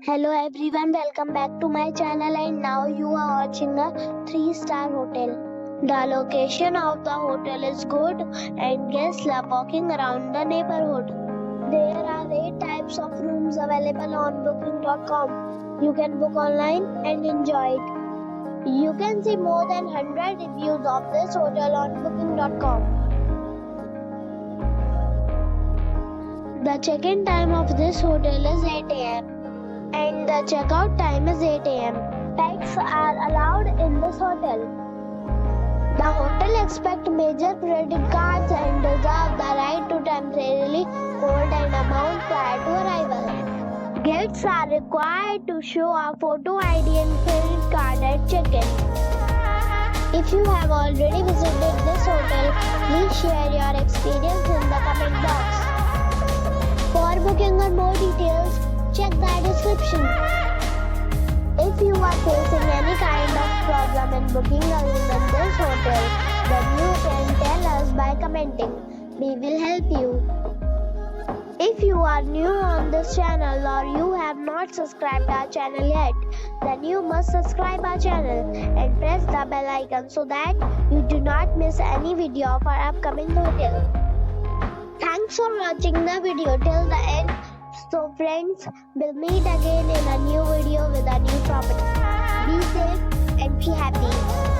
Hello everyone, welcome back to my channel and now you are watching a 3-star hotel. The location of the hotel is good and guests love walking around the neighborhood. There are 8 types of rooms available on booking.com. You can book online and enjoy it. You can see more than 100 reviews of this hotel on booking.com. The check-in time of this hotel is 8 a.m. and the checkout time is 8 a.m. Pets are allowed in this hotel. The hotel accepts major credit cards and reserves the right to temporarily hold an amount prior to arrival. Guests are required to show a photo ID and credit card at check-in. If you have already visited this hotel, please share your experience in the comment box. For booking or more details, check the description. If you are facing any kind of problem in booking a room in this hotel, then you can tell us by commenting. We will help you. If you are new on this channel or you have not subscribed our channel yet, then you must subscribe our channel and press the bell icon so that you do not miss any video of our upcoming hotel. Thanks for watching the video till the end. So friends, we'll meet again in a new video with a new property. Be safe and be happy.